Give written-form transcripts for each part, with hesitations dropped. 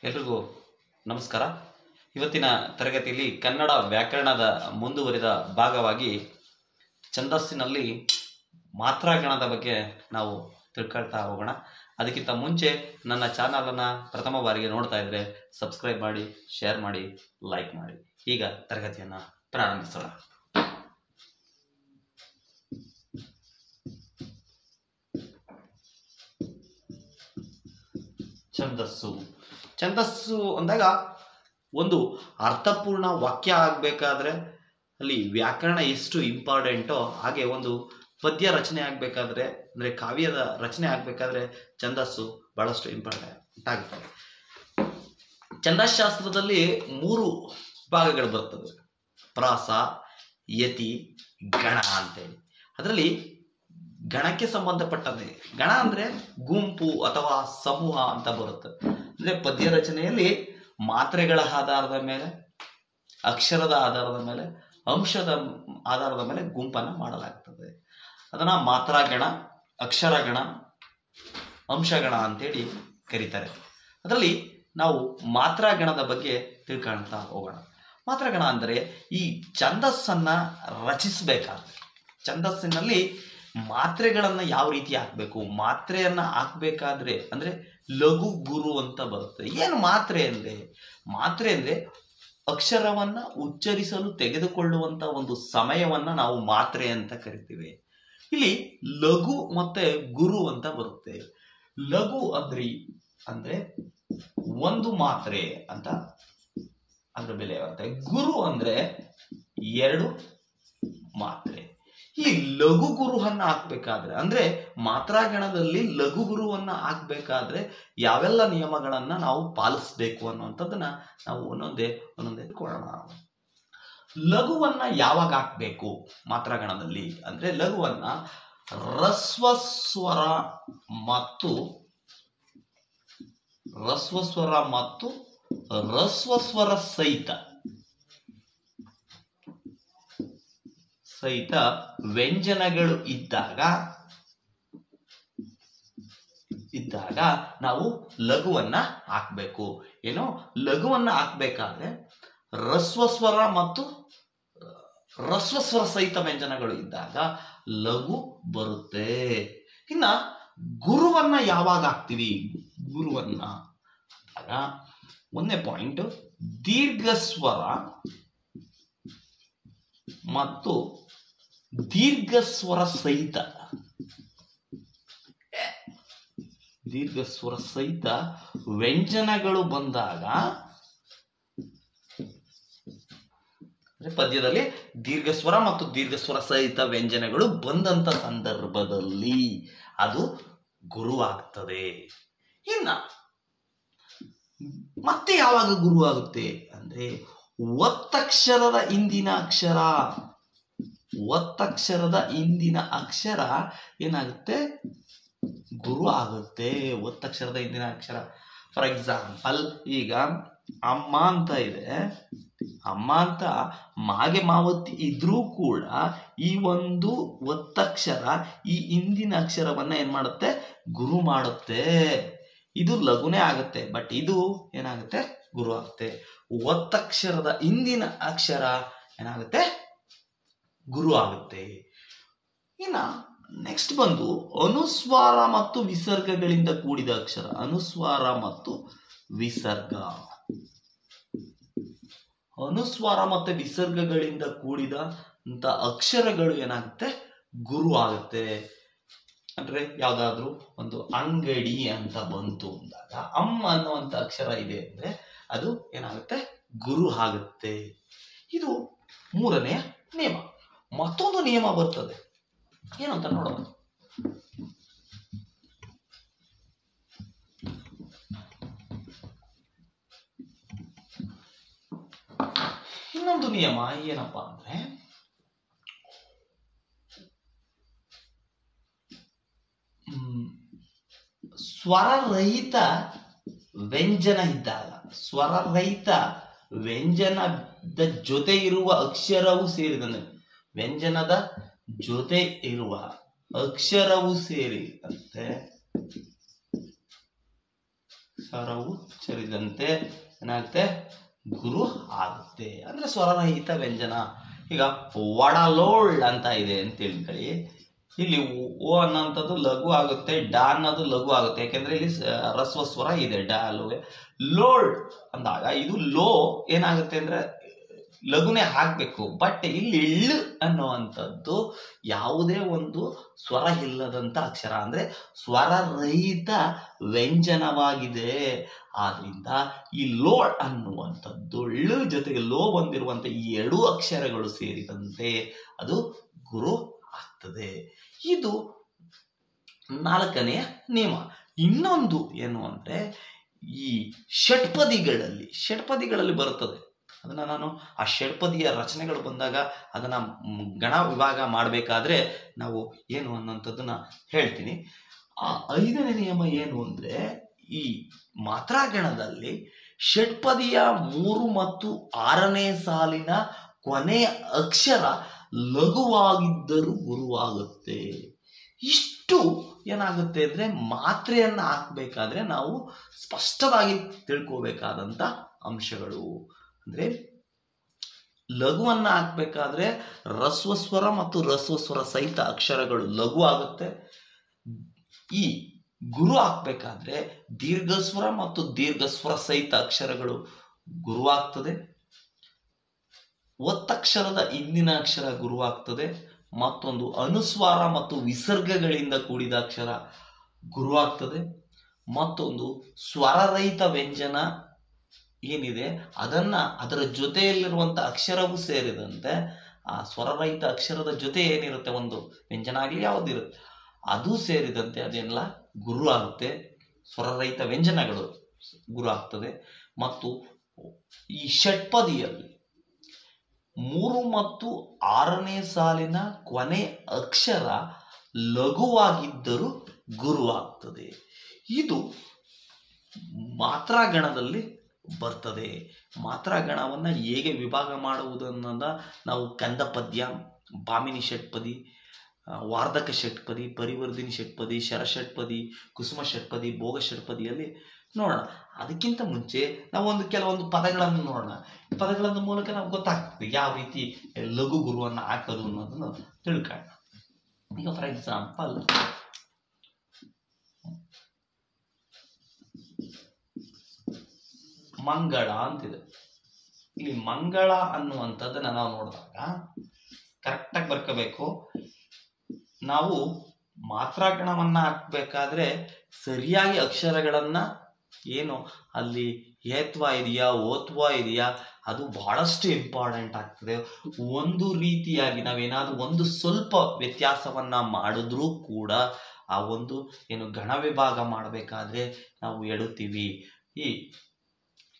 ಎಲ್ರಿಗೂ ನಮಸ್ಕಾರ. ಇವತ್ತಿನ ತರಗತಿಯಲ್ಲಿ ಕನ್ನಡ ವ್ಯಾಕರಣದ ಮುಂದುವರಿದ ಭಾಗವಾಗಿ ಛಂದಸ್ಸಿನಲ್ಲಿ ಮಾತ್ರಾಗಣದ ಬಗ್ಗೆ ನಾವು ತಿಳ್ಕೊಳ್ತಾ ಹೋಗೋಣ. ಅದಕ್ಕಿಂತ ಮುಂಚೆ ನನ್ನ ಚಾನಲನ್ನು ಪ್ರಥಮ ಬಾರಿಗೆ ನೋಡ್ತಾ ಇದ್ರೆ ಸಬ್ಸ್ಕ್ರೈಬ್ ಮಾಡಿ, ಶೇರ್ ಮಾಡಿ, ಲೈಕ್ ಮಾಡಿ. ಈಗ ತರಗತಿಯನ್ನು ಪ್ರಾರಂಭಿಸೋಣ. ಛಂದಸ್ಸು ಅಂದಾಗ ಒಂದು ಅರ್ಥಪೂರ್ಣ ವಾಕ್ಯ ಆಗಬೇಕಾದ್ರೆ ಅಲ್ಲಿ ವ್ಯಾಕರಣ ಎಷ್ಟು ಇಂಪಾರ್ಟೆಂಟೋ ಹಾಗೆ ಒಂದು ಪದ್ಯ ರಚನೆ ಆಗಬೇಕಾದ್ರೆ ಅಂದರೆ ಕಾವ್ಯದ ರಚನೆ ಆಗಬೇಕಾದ್ರೆ ಛಂದಸ್ಸು ಬಹಳಷ್ಟು ಇಂಪಾರ್ಟೆಂಟ್ ಆಗುತ್ತೆ. ಛಂದಶಾಸ್ತ್ರದಲ್ಲಿ 3 ಭಾಗಗಳು ಬರ್ತವೆ: ಪ್ರಾಸ, ಯತಿ, ಗಣ ಅಂತೇಳಿ. ಅದರಲ್ಲಿ ಗಣಕ್ಕೆ ಸಂಬಂಧಪಟ್ಟಂತೆ, ಗಣ ಅಂದರೆ ಗುಂಪು ಅಥವಾ ಸಮೂಹ ಅಂತ ಬರುತ್ತೆ. ಅಂದರೆ ಪದ್ಯ ರಚನೆಯಲ್ಲಿ ಮಾತ್ರೆಗಳ ಆಧಾರದ ಮೇಲೆ, ಅಕ್ಷರದ ಆಧಾರದ ಮೇಲೆ, ಅಂಶದ ಆಧಾರದ ಮೇಲೆ ಗುಂಪನ್ನು ಮಾಡಲಾಗ್ತದೆ. ಅದನ್ನು ಮಾತ್ರಾಗಣ, ಅಕ್ಷರಗಣ, ಅಂಶಗಣ ಅಂತೇಳಿ ಕರೀತಾರೆ. ಅದರಲ್ಲಿ ನಾವು ಮಾತ್ರಾಗಣದ ಬಗ್ಗೆ ತಿಳ್ಕೊಳ್ತಾ ಹೋಗೋಣ. ಮಾತ್ರಾಗಣ ಅಂದರೆ ಈ ಛಂದಸ್ಸನ್ನು ರಚಿಸಬೇಕಾದ್ರೆ ಛಂದಸ್ಸಿನಲ್ಲಿ ಮಾತ್ರೆಗಳನ್ನು ಯಾವ ರೀತಿ ಹಾಕಬೇಕು, ಮಾತ್ರೆಯನ್ನು ಹಾಕಬೇಕಾದ್ರೆ ಅಂದರೆ ಲಘು ಗುರು ಅಂತ ಬರುತ್ತೆ. ಏನು ಮಾತ್ರೆ ಅಂದರೆ ಅಕ್ಷರವನ್ನು ಉಚ್ಚರಿಸಲು ತೆಗೆದುಕೊಳ್ಳುವಂಥ ಒಂದು ಸಮಯವನ್ನು ನಾವು ಮಾತ್ರೆ ಅಂತ ಕರಿತೀವಿ. ಇಲ್ಲಿ ಲಘು ಮತ್ತೆ ಗುರು ಅಂತ ಬರುತ್ತೆ. ಲಘು ಅಂದ್ರೆ ಒಂದು ಮಾತ್ರೆ ಅಂತ ಅದ್ರ ಬೆಲೆ ಬರುತ್ತೆ. ಗುರು ಅಂದ್ರೆ 2 ಮಾತ್ರೆ. ಈ ಲಘು ಗುರುವನ್ನ ಹಾಕ್ಬೇಕಾದ್ರೆ ಅಂದ್ರೆ ಮಾತ್ರಾಗಣದಲ್ಲಿ ಲಘು ಗುರುವನ್ನ ಹಾಕ್ಬೇಕಾದ್ರೆ ಯಾವೆಲ್ಲ ನಿಯಮಗಳನ್ನ ನಾವು ಪಾಲಿಸ್ಬೇಕು ಅನ್ನುವಂಥದ್ದನ್ನ ನಾವು ಒಂದೊಂದೇ ಕೊಡೋಣ. ಲಘುವನ್ನ ಯಾವಾಗ ಹಾಕ್ಬೇಕು ಮಾತ್ರಾಗಣದಲ್ಲಿ ಅಂದ್ರೆ ಲಘುವನ್ನ ರಸ್ವಸ್ವರ ಮತ್ತು ರಸ್ವಸ್ವರ ಸಹಿತ ವ್ಯಂಜನಗಳು ಇದ್ದಾಗ ನಾವು ಲಘುವನ್ನ ಹಾಕ್ಬೇಕು. ಏನೋ ಲಘುವನ್ನ ಹಾಕ್ಬೇಕಾದ್ರೆ ರಸ್ವಸ್ವರ ಮತ್ತು ರಸ್ವಸ್ವರ ಸಹಿತ ವ್ಯಂಜನಗಳು ಇದ್ದಾಗ ಲಘು ಬರುತ್ತೆ. ಇನ್ನ ಗುರುವನ್ನ ಯಾವಾಗ ಹಾಕ್ತೀವಿ? ಗುರುವನ್ನ ಒಂದನೇ ಪಾಯಿಂಟ್, ದೀರ್ಘಸ್ವರ ಮತ್ತು ದೀರ್ಘಸ್ವರ ಸಹಿತ ವ್ಯಂಜನಗಳು ಬಂದಾಗ, ಪದ್ಯದಲ್ಲಿ ದೀರ್ಘಸ್ವರ ಮತ್ತು ದೀರ್ಘಸ್ವರ ಸಹಿತ ವ್ಯಂಜನಗಳು ಬಂದಂತ ಸಂದರ್ಭದಲ್ಲಿ ಅದು ಗುರುವಾಗ್ತದೆ. ಇನ್ನ ಮತ್ತೆ ಯಾವಾಗ ಗುರು ಆಗುತ್ತೆ ಅಂದ್ರೆ ಒತ್ತಕ್ಷರದ ಇಂದಿನ ಅಕ್ಷರ ಏನಾಗುತ್ತೆ? ಗುರು ಆಗುತ್ತೆ. ಒತ್ತಕ್ಷರದ ಇಂದಿನ ಅಕ್ಷರ. ಫಾರ್ ಎಕ್ಸಾಂಪಲ್, ಈಗ ಅಮ್ಮ ಅಂತ ಇದೆ, ಅಮ್ಮ ಅಂತ ಮಾಗೆ ಮಾವತಿ ಇದ್ರೂ ಕೂಡ ಈ ಒಂದು ಒತ್ತಕ್ಷರ ಈ ಇಂದಿನ ಅಕ್ಷರವನ್ನ ಏನ್ ಮಾಡುತ್ತೆ? ಗುರು ಮಾಡುತ್ತೆ. ಇದು ಲಘುನೇ ಆಗುತ್ತೆ, ಬಟ್ ಇದು ಏನಾಗುತ್ತೆ? ಗುರು ಆಗುತ್ತೆ. ಒತ್ತಕ್ಷರದ ಇಂದಿನ ಅಕ್ಷರ ಏನಾಗುತ್ತೆ? ಗುರು ಆಗುತ್ತೆ. ಇನ್ನ ನೆಕ್ಸ್ಟ್ ಬಂದು ಅನುಸ್ವಾರ ಮತ್ತು ವಿಸರ್ಗಗಳಿಂದ ಕೂಡಿದ ಅಕ್ಷರ. ಅನುಸ್ವಾರ ಮತ್ತು ವಿಸರ್ಗಗಳಿಂದ ಕೂಡಿದ ಅಂತ ಅಕ್ಷರಗಳು ಏನಾಗುತ್ತೆ? ಗುರು ಆಗುತ್ತೆ. ಅಂದ್ರೆ ಯಾವ್ದಾದ್ರು ಒಂದು ಅಂಗಡಿ ಅಂತ ಬಂತು ಅಂದಾಗ ಅಮ್ಮ ಅನ್ನುವಂತ ಅಕ್ಷರ ಇದೆ ಅಂದ್ರೆ ಅದು ಏನಾಗುತ್ತೆ? ಗುರು ಆಗುತ್ತೆ. ಇದು 3ನೇ ನಿಯಮ. ಮತ್ತೊಂದು ನಿಯಮ ಬರ್ತದೆ, ಏನಂತ ನೋಡೋಣ. ಇನ್ನೊಂದು ನಿಯಮ ಏನಪ್ಪಾ ಅಂದ್ರೆ ಸ್ವರರಹಿತ ವ್ಯಂಜನ ಇದ್ದಾಗ, ಸ್ವರರಹಿತ ವ್ಯಂಜನದ ಜೊತೆ ಇರುವ ಅಕ್ಷರವು ಸೇರಿದಂತೆ, ವ್ಯಂಜನದ ಜೊತೆ ಇರುವ ಅಕ್ಷರವು ಸೇರಿದಂತೆ ಸ್ವರವು ಚರಿದಂತೆ ಏನಾಗುತ್ತೆ ಗುರು ಆಗುತ್ತೆ. ಅಂದ್ರೆ ಸ್ವರರಹಿತ ವ್ಯಂಜನ. ಈಗ ವಡಲೋಳ್ ಅಂತ ಇದೆ ಅಂತ ತಿಳ್ಕೊಳ್ಳಿ. ಇಲ್ಲಿ ಓ ಅನ್ನೋಂಥದ್ದು ಲಘು ಆಗುತ್ತೆ, ಡಾ ಅನ್ನೋದು ಲಘು ಆಗುತ್ತೆ, ಯಾಕೆಂದ್ರೆ ಇಲ್ಲಿ ರಸ್ವ ಸ್ವರ ಇದೆ ಡಾಲುವೆ. ಲೋಳ್ ಅಂದಾಗ ಇದು ಲೋ ಏನಾಗುತ್ತೆ ಅಂದ್ರೆ ಲಘುನೇ ಹಾಕ್ಬೇಕು. ಬಟ್ ಇಲ್ಲಿ ಇಳ್ಳು ಅನ್ನುವಂಥದ್ದು ಯಾವುದೇ ಒಂದು ಸ್ವರ ಇಲ್ಲದಂತ ಅಕ್ಷರ, ಅಂದ್ರೆ ಸ್ವರರಹಿತ ವ್ಯಂಜನವಾಗಿದೆ. ಆದ್ರಿಂದ ಈ ಲೋಳ್ ಅನ್ನುವಂಥದ್ದು ಳು ಜೊತೆಗೆ ಲೋ ಬಂದಿರುವಂತ ಈ ಎರಡೂ ಅಕ್ಷರಗಳು ಸೇರಿದಂತೆ ಅದು ಗುರು ಆಗ್ತದೆ. ಇದು 4ನೆಯ ನಿಯಮ. ಇನ್ನೊಂದು ಏನು ಅಂದ್ರೆ ಈ ಷಟ್ಪದಿಗಳಲ್ಲಿ ಬರುತ್ತದೆ. ಅದನ್ನ ನಾನು ಆ ಷಟ್ಪದಿಯ ರಚನೆಗಳು ಬಂದಾಗ ಅದನ್ನ ಗಣ ವಿಭಾಗ ಮಾಡಬೇಕಾದ್ರೆ ನಾವು ಏನು ಅನ್ನೋಂಥದ್ದನ್ನ ಹೇಳ್ತೀನಿ. ಆ 5ನೇ ನಿಯಮ ಏನು ಅಂದ್ರೆ ಈ ಮಾತ್ರಾಗಣದಲ್ಲಿ ಷಟ್ಪದಿಯ 3 ಮತ್ತು 6ನೇ ಸಾಲಿನ ಕೊನೆಯ ಅಕ್ಷರ ಲಘುವಾಗಿದ್ದರೂ ಗುರುವಾಗುತ್ತೆ. ಇಷ್ಟು ಏನಾಗುತ್ತೆ ಅಂದ್ರೆ ಮಾತ್ರೆಯನ್ನ ಹಾಕ್ಬೇಕಾದ್ರೆ ನಾವು ಸ್ಪಷ್ಟವಾಗಿ ತಿಳ್ಕೋಬೇಕಾದಂತ ಅಂಶಗಳು. ಅಂದ್ರೆ ಲಘುವನ್ನ ಹಾಕ್ಬೇಕಾದ್ರೆ ರಸ್ವಸ್ವರ ಮತ್ತು ರಸ್ವಸ್ವರ ಸಹಿತ ಅಕ್ಷರಗಳು ಲಘು ಆಗುತ್ತೆ. ಈ ಗುರು ಹಾಕ್ಬೇಕಾದ್ರೆ ದೀರ್ಘಸ್ವರ ಮತ್ತು ದೀರ್ಘಸ್ವರ ಸಹಿತ ಅಕ್ಷರಗಳು ಗುರುವಾಗ್ತದೆ. ಒತ್ತಕ್ಷರದ ಹಿಂದಿನ ಅಕ್ಷರ ಗುರುವಾಗ್ತದೆ. ಮತ್ತೊಂದು ಅನುಸ್ವಾರ ಮತ್ತು ವಿಸರ್ಗಗಳಿಂದ ಕೂಡಿದ ಅಕ್ಷರ ಗುರುವಾಗ್ತದೆ. ಮತ್ತೊಂದು ಸ್ವರರಹಿತ ವ್ಯಂಜನ ಏನಿದೆ ಅದರ ಜೊತೆಯಲ್ಲಿರುವಂತ ಅಕ್ಷರವೂ ಸೇರಿದಂತೆ ಆ ಸ್ವರರಹಿತ ಅಕ್ಷರದ ಜೊತೆ ಏನಿರುತ್ತೆ ಒಂದು ವ್ಯಂಜನ ಆಗಲಿ ಯಾವುದಿರುತ್ತೆ ಅದು ಸೇರಿದಂತೆ ಅದೆಲ್ಲ ಗುರು ಆಗುತ್ತೆ. ಸ್ವರರಹಿತ ವ್ಯಂಜನಗಳು ಗುರು ಆಗ್ತದೆ. ಮತ್ತು ಈ ಷಟ್ಪದಿಯಲ್ಲಿ 3 ಮತ್ತು 6ನೇ ಸಾಲಿನ ಕೊನೆ ಅಕ್ಷರ ಲಘುವಾಗಿದ್ದರೂ ಗುರುವಾಗ್ತದೆ. ಇದು ಮಾತ್ರಾಗಣದಲ್ಲಿ ಬರ್ತದೆ. ಮಾತ್ರಾಗಣವನ್ನ ಹೇಗೆ ವಿಭಾಗ ಮಾಡುವುದನ್ನ ನಾವು ಕಂದ ಪದ್ಯ, ಭಾಮಿನಿ ಷಟ್ಪದಿ, ವಾರ್ಧಕ ಷಟ್ಪದಿ, ಪರಿವರ್ಧಿನಿ ಷಟ್ಪದಿ, ಶರಷಟ್ಪದಿ, ಕುಸುಮ ಷಟ್ಪದಿ, ಭೋಗ ಷಟ್ಪದಿಯಲ್ಲಿ ನೋಡೋಣ. ಅದಕ್ಕಿಂತ ಮುಂಚೆ ನಾವು ಕೆಲವೊಂದು ಪದಗಳನ್ನು ನೋಡೋಣ. ಪದಗಳ ಮೂಲಕ ನಾವು ಗೊತ್ತಾಗ್ತದೆ ಯಾವ ರೀತಿ ಲಘು ಗುರುವನ್ನ ಹಾಕೋದು ಅನ್ನೋದನ್ನು ತಿಳ್ಕೊಳ್ಳೋಣ. ಈಗ ಫಾರ್ ಎಕ್ಸಾಂಪಲ್ ಮಂಗಳ ಅಂತಿದೆ. ಇಲ್ಲಿ ಮಂಗಳ ಅನ್ನುವಂಥದ್ದನ್ನ ನಾವು ನೋಡಿದಾಗ ಕರೆಕ್ಟಾಗಿ ಬರ್ಕೋಬೇಕು. ನಾವು ಮಾತ್ರಾಗಣವನ್ನ ಹಾಕ್ಬೇಕಾದ್ರೆ ಸರಿಯಾಗಿ ಅಕ್ಷರಗಳನ್ನ ಏನು ಅಲ್ಲಿ ಏತ್ವ ಇದೆಯಾ ಓತ್ವ ಇದೆಯಾ ಅದು ಬಹಳಷ್ಟು ಇಂಪಾರ್ಟೆಂಟ್ ಆಗ್ತದೆ. ಒಂದು ರೀತಿಯಾಗಿ ನಾವೇನಾದ್ರೂ ಒಂದು ಸ್ವಲ್ಪ ವ್ಯತ್ಯಾಸವನ್ನ ಮಾಡಿದ್ರೂ ಕೂಡ ಆ ಒಂದು ಏನು ಗಣ ವಿಭಾಗ ಮಾಡಬೇಕಾದ್ರೆ ನಾವು ಎಡುತ್ತೀವಿ.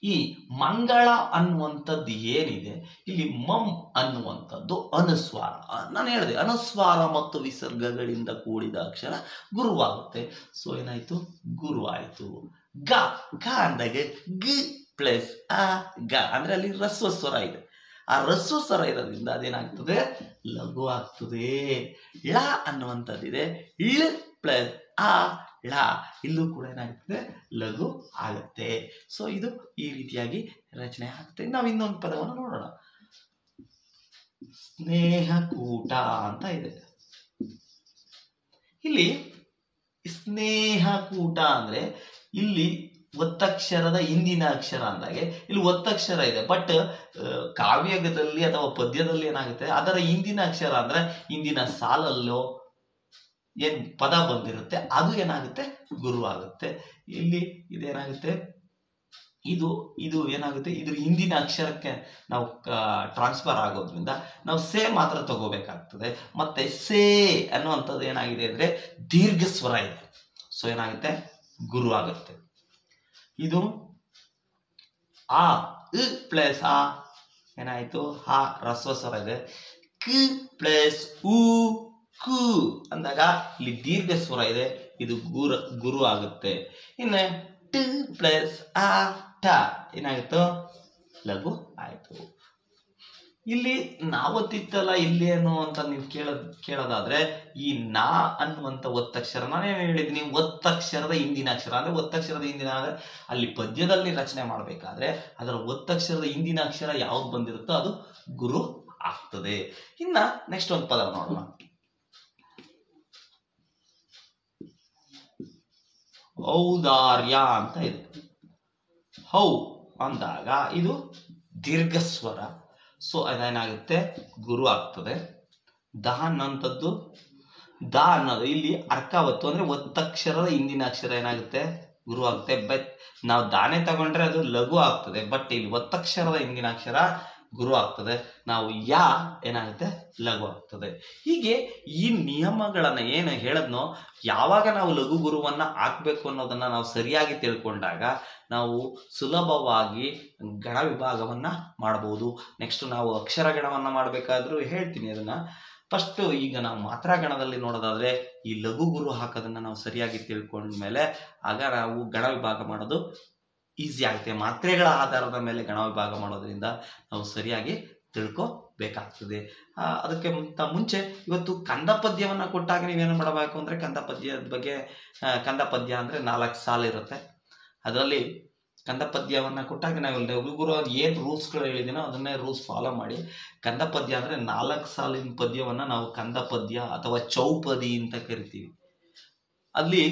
ಈ ಮಂಗಳ ಅನ್ನುವಂಥದ್ದು ಏನಿದೆ ಇಲ್ಲಿ ಮಂ ಅನ್ನುವಂಥದ್ದು ಅನುಸ್ವಾರ. ನಾನು ಹೇಳಿದೆ ಅನುಸ್ವಾರ ಮತ್ತು ವಿಸರ್ಗಗಳಿಂದ ಕೂಡಿದ ಅಕ್ಷರ ಗುರುವಾಗುತ್ತೆ. ಸೊ ಏನಾಯ್ತು ಗುರು ಆಯ್ತು. ಗ ಅಂದಾಗ ಗ ಪ್ಲಸ್ ಆ ಗ ಅಂದ್ರೆ ಅಲ್ಲಿ ರಸ್ವಸ್ವರ ಇದೆ. ಆ ರಸ್ವಸ್ವರ ಇರೋದ್ರಿಂದ ಅದೇನಾಗ್ತದೆ ಲಘು ಆಗ್ತದೆ. ಳ ಅನ್ನುವಂಥದ್ದಿದೆ. ಳ ಪ್ಲಸ್ ಆ ಳ ಇಲ್ಲೂ ಕೂಡ ಏನಾಗ್ತದೆ ಲಘು ಆಗುತ್ತೆ. ಸೊ ಇದು ಈ ರೀತಿಯಾಗಿ ರಚನೆ ಆಗುತ್ತೆ. ನಾವು ಇನ್ನೊಂದು ಪದವನ್ನು ನೋಡೋಣ. ಸ್ನೇಹಕೂಟ ಅಂತ ಇದೆ. ಇಲ್ಲಿ ಸ್ನೇಹಕೂಟ ಅಂದ್ರೆ ಇಲ್ಲಿ ಒತ್ತಕ್ಷರದ ಹಿಂದಿನ ಅಕ್ಷರ ಅಂದಾಗೆ ಇಲ್ಲಿ ಒತ್ತಕ್ಷರ ಇದೆ. ಬಟ್ ಕಾವ್ಯದಲ್ಲಿ ಅಥವಾ ಪದ್ಯದಲ್ಲಿ ಏನಾಗುತ್ತೆ ಅದರ ಹಿಂದಿನ ಅಕ್ಷರ ಅಂದ್ರೆ ಹಿಂದಿನ ಸಾಲಲ್ಲೋ ಏನ್ ಪದ ಬಂದಿರುತ್ತೆ ಅದು ಏನಾಗುತ್ತೆ ಗುರು ಆಗುತ್ತೆ. ಇಲ್ಲಿ ಇದೇನಾಗುತ್ತೆ ಇದು ಏನಾಗುತ್ತೆ ಇದ್ರ ಹಿಂದಿನ ಅಕ್ಷರಕ್ಕೆ ನಾವು ಟ್ರಾನ್ಸ್ಫರ್ ಆಗೋದ್ರಿಂದ ನಾವು ಸೇ ಮಾತ್ರ ತಗೋಬೇಕಾಗ್ತದೆ. ಮತ್ತೆ ಸೇ ಅನ್ನುವಂಥದ್ದು ಏನಾಗಿದೆ ಅಂದ್ರೆ ದೀರ್ಘ ಸ್ವರ ಇದೆ. ಸೊ ಏನಾಗುತ್ತೆ ಗುರು ಆಗುತ್ತೆ. ಇದು ಆ ಪ್ಲಸ್ ಆ ಏನಾಯ್ತು ಆ ರಸ್ವಸ್ವರ ಇದೆ. ಕ ಪ್ಲಸ್ ಉ ಕು ಅಂದಾಗ ಇಲ್ಲಿ ದೀರ್ಘ ಸ್ವರ ಇದೆ. ಇದು ಗುರು ಆಗುತ್ತೆ. ಇನ್ನು ಟ ಪ್ಲಸ್ ಆ ಟ ಏನಾಗಿತ್ತು ಲಘು ಆಯ್ತು. ಇಲ್ಲಿ ನಾವತ್ತಿತ್ತಲ್ಲ ಇಲ್ಲೇನು ಅಂತ ನೀವು ಕೇಳೋದಾದ್ರೆ ಈ ನಾ ಅನ್ನುವಂಥ ಒತ್ತಕ್ಷರ ನಾನೇನು ಹೇಳಿದ್ದೀನಿ, ಒತ್ತಕ್ಷರದ ಹಿಂದಿನ ಅಕ್ಷರ ಅಂದ್ರೆ ಒತ್ತಕ್ಷರದ ಹಿಂದಿನ ಅಂದ್ರೆ ಅಲ್ಲಿ ಪದ್ಯದಲ್ಲಿ ರಚನೆ ಮಾಡಬೇಕಾದ್ರೆ ಅದರ ಒತ್ತಕ್ಷರದ ಹಿಂದಿನ ಅಕ್ಷರ ಯಾವ್ದು ಬಂದಿರುತ್ತೋ ಅದು ಗುರು ಆಗ್ತದೆ. ಇನ್ನ ನೆಕ್ಸ್ಟ್ ಒಂದು ಪದ ನೋಡೋಣ. ಔದಾರ್ಯ ಅಂತ ಇದೆ. ಹೌ ಅಂದಾಗ ಇದು ದೀರ್ಘ ಸ್ವರ, ಸೊ ಅದೇನಾಗುತ್ತೆ ಗುರು ಆಗ್ತದೆ. ದ ಅನ್ನೋಂಥದ್ದು, ದ ಅನ್ನೋದು ಇಲ್ಲಿ ಅರ್ಕಾವತ್ತು ಅಂದ್ರೆ ಒತ್ತಕ್ಷರದ ಹಿಂದಿನ ಅಕ್ಷರ ಏನಾಗುತ್ತೆ ಗುರು ಆಗುತ್ತೆ. ಬಟ್ ನಾವು ದಾನೆ ತಗೊಂಡ್ರೆ ಅದು ಲಘು ಆಗ್ತದೆ, ಬಟ್ ಇಲ್ಲಿ ಒತ್ತಕ್ಷರದ ಹಿಂದಿನ ಅಕ್ಷರ ಗುರು ಆಗ್ತದೆ. ನಾವು ಯಾ ಏನಾಗುತ್ತೆ ಲಘು ಆಗ್ತದೆ. ಹೀಗೆ ಈ ನಿಯಮಗಳನ್ನ ಏನು ಹೇಳದ್ನೋ, ಯಾವಾಗ ನಾವು ಲಘು ಗುರುವನ್ನ ಹಾಕ್ಬೇಕು ಅನ್ನೋದನ್ನ ನಾವು ಸರಿಯಾಗಿ ತಿಳ್ಕೊಂಡಾಗ ನಾವು ಸುಲಭವಾಗಿ ಗಣ ವಿಭಾಗವನ್ನ ಮಾಡಬಹುದು. ನೆಕ್ಸ್ಟ್ ನಾವು ಅಕ್ಷರ ಗಣವನ್ನ ಮಾಡಬೇಕಾದ್ರೂ ಹೇಳ್ತೀನಿ ಅದನ್ನ. ಫಸ್ಟ್ ಈಗ ನಾವು ಮಾತ್ರಾ ಗಣದಲ್ಲಿ ನೋಡೋದಾದ್ರೆ ಈ ಲಘು ಗುರು ಹಾಕೋದನ್ನ ನಾವು ಸರಿಯಾಗಿ ತಿಳ್ಕೊಂಡ್ಮೇಲೆ ಆಗ ನಾವು ಗಣ ವಿಭಾಗ ಮಾಡೋದು ಈಸಿ ಆಗುತ್ತೆ. ಮಾತ್ರೆಗಳ ಆಧಾರದ ಮೇಲೆ ಗಣ ವಿಭಾಗ ಮಾಡೋದ್ರಿಂದ ನಾವು ಸರಿಯಾಗಿ ತಿಳ್ಕೋಬೇಕಾಗ್ತದೆ. ಅದಕ್ಕೆ ಮುಂಚೆ ಇವತ್ತು ಕಂದ ಪದ್ಯವನ್ನ ಕೊಟ್ಟಾಗ ನೀವೇನು ಮಾಡಬೇಕು ಅಂದ್ರೆ ಕಂದ ಪದ್ಯದ ಬಗ್ಗೆ, ಕಂದ ಪದ್ಯ ಅಂದ್ರೆ 4 ಸಾಲು ಇರುತ್ತೆ. ಅದರಲ್ಲಿ ಕಂದ ಪದ್ಯವನ್ನ ಕೊಟ್ಟಾಗ ನಾವು ಲಘುಗುರು ಏನು ರೂಲ್ಸ್ಗಳು ಹೇಳಿದೀನೋ ಅದನ್ನೇ ರೂಲ್ಸ್ ಫಾಲೋ ಮಾಡಿ. ಕಂದ ಪದ್ಯ ಅಂದ್ರೆ 4 ಸಾಲಿನ ಪದ್ಯವನ್ನ ನಾವು ಕಂದ ಪದ್ಯ ಅಥವಾ ಚೌಪದಿ ಅಂತ ಕರಿತೀವಿ. ಅಲ್ಲಿ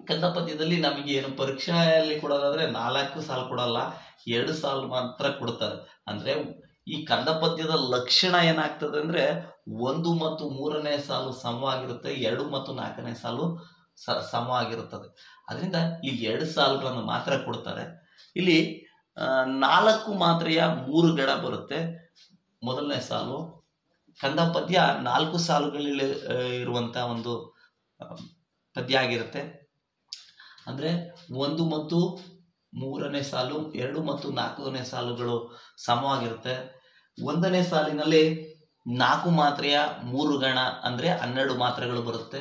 ಕಂದ ಪದ್ಯದಲ್ಲಿ ನಮಗೆ ಏನು ಪರೀಕ್ಷೆಯಲ್ಲಿ ಕೊಡೋದಾದ್ರೆ 4 ಸಾಲು ಕೊಡಲ್ಲ, 2 ಸಾಲು ಮಾತ್ರ ಕೊಡ್ತಾರೆ. ಅಂದ್ರೆ ಈ ಕಂದ ಪದ್ಯದ ಲಕ್ಷಣ ಏನಾಗ್ತದೆ ಅಂದ್ರೆ 1 ಮತ್ತು 3ನೇ ಸಾಲು ಸಮವಾಗಿರುತ್ತೆ, 2 ಮತ್ತು 4ನೇ ಸಾಲು ಸಮವಾಗಿರುತ್ತದೆ. ಅದರಿಂದ ಈ 2 ಸಾಲುಗಳನ್ನು ಮಾತ್ರ ಕೊಡ್ತಾರೆ. ಇಲ್ಲಿ 4 ಮಾತ್ರೆಯ 3 ಗಣ ಬರುತ್ತೆ. ಮೊದಲನೇ ಸಾಲು ಕಂದ ಪದ್ಯ 4 ಸಾಲುಗಳಲ್ಲಿ ಇರುವಂತ ಒಂದು ಪದ್ಯ ಆಗಿರುತ್ತೆ. ಅಂದ್ರೆ 1 ಮತ್ತು 3ನೇ ಸಾಲು, 2 ಮತ್ತು 4ನೇ ಸಾಲುಗಳು ಸಮವಾಗಿರುತ್ತೆ. 1ನೇ ಸಾಲಿನಲ್ಲಿ 4 ಮಾತ್ರೆಯ 3 ಗಣ ಅಂದ್ರೆ 12 ಮಾತ್ರೆಗಳು ಬರುತ್ತೆ.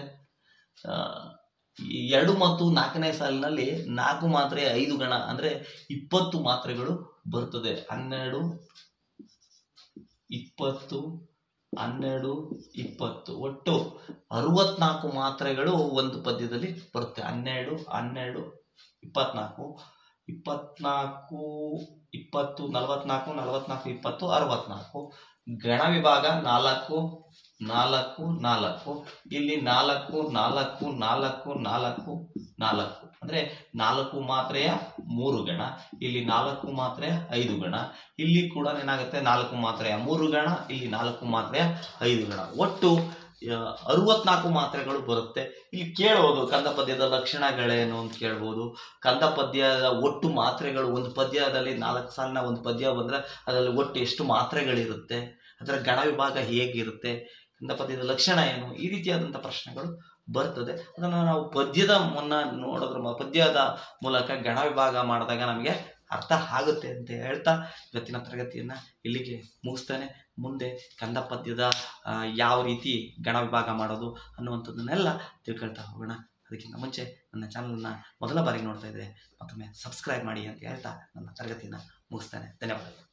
2 ಮತ್ತು 4ನೇ ಸಾಲಿನಲ್ಲಿ 4 ಮಾತ್ರೆಯ 5 ಗಣ ಅಂದ್ರೆ 20 ಮಾತ್ರೆಗಳು ಬರುತ್ತದೆ. 12, 20, 12, 20 ಒಟ್ಟು 64 ಮಾತ್ರೆಗಳು ಒಂದು ಪದ್ಯದಲ್ಲಿ ಬರುತ್ತೆ. 12, 12, 24, 24, 20, 44, 44, 20, 64. ಗಣ ವಿಭಾಗ 4, 4, 4. ಇಲ್ಲಿ 4, 4, 4, 4, 4 ಅಂದ್ರೆ 4 ಮಾತ್ರೆಯ 3 ಗಣ, ಇಲ್ಲಿ 4 ಮಾತ್ರೆಯ 5 ಗಣ, ಇಲ್ಲಿ ಕೂಡ ಏನಾಗುತ್ತೆ 4 ಮಾತ್ರೆಯ 3 ಗಣ, ಇಲ್ಲಿ 4 ಮಾತ್ರೆಯ 5 ಗಣ, ಒಟ್ಟು 64 ಮಾತ್ರೆಗಳು ಬರುತ್ತೆ. ಇಲ್ಲಿ ಕೇಳಬಹುದು ಕಂದ ಪದ್ಯದ ಲಕ್ಷಣಗಳೇನು ಅಂತ ಕೇಳ್ಬೋದು. ಕಂದ ಪದ್ಯದ ಒಟ್ಟು ಮಾತ್ರೆಗಳು, ಒಂದು ಪದ್ಯದಲ್ಲಿ 4 ಸಾಲಿನ ಒಂದು ಪದ್ಯ ಬಂದ್ರೆ ಅದರಲ್ಲಿ ಒಟ್ಟು ಎಷ್ಟು ಮಾತ್ರೆಗಳಿರುತ್ತೆ, ಅದರ ಗಣ ವಿಭಾಗ ಹೇಗಿರುತ್ತೆ, ಕಂದ ಪದ್ಯದ ಲಕ್ಷಣ ಏನು, ಈ ರೀತಿಯಾದಂಥ ಪ್ರಶ್ನೆಗಳು ಬರ್ತದೆ. ಅದನ್ನು ನಾವು ಪದ್ಯದ ಪದ್ಯದ ಮೂಲಕ ಗಣ ವಿಭಾಗ ಮಾಡಿದಾಗ ನಮಗೆ ಅರ್ಥ ಆಗುತ್ತೆ ಅಂತ ಹೇಳ್ತಾ ಇವತ್ತಿನ ತರಗತಿಯನ್ನ ಇಲ್ಲಿಗೆ ಮುಗಿಸ್ತೇನೆ. ಮುಂದೆ ಕಂದ ಪದ್ಯದ ಯಾವ ರೀತಿ ಗಣ ವಿಭಾಗ ಮಾಡೋದು ಅನ್ನುವಂಥದ್ದನ್ನೆಲ್ಲ ತಿಳ್ಕೊಳ್ತಾ ಹೋಗೋಣ. ಅದಕ್ಕಿಂತ ಮುಂಚೆ ನನ್ನ ಚಾನಲ್ನ ಮೊದಲ ಬಾರಿಗೆ ನೋಡ್ತಾ ಇದ್ರೆ ಮತ್ತೊಮ್ಮೆ ಸಬ್ಸ್ಕ್ರೈಬ್ ಮಾಡಿ ಅಂತ ಹೇಳ್ತಾ ನನ್ನ ತರಗತಿಯನ್ನು ಮುಗಿಸ್ತೇನೆ. ಧನ್ಯವಾದಗಳು.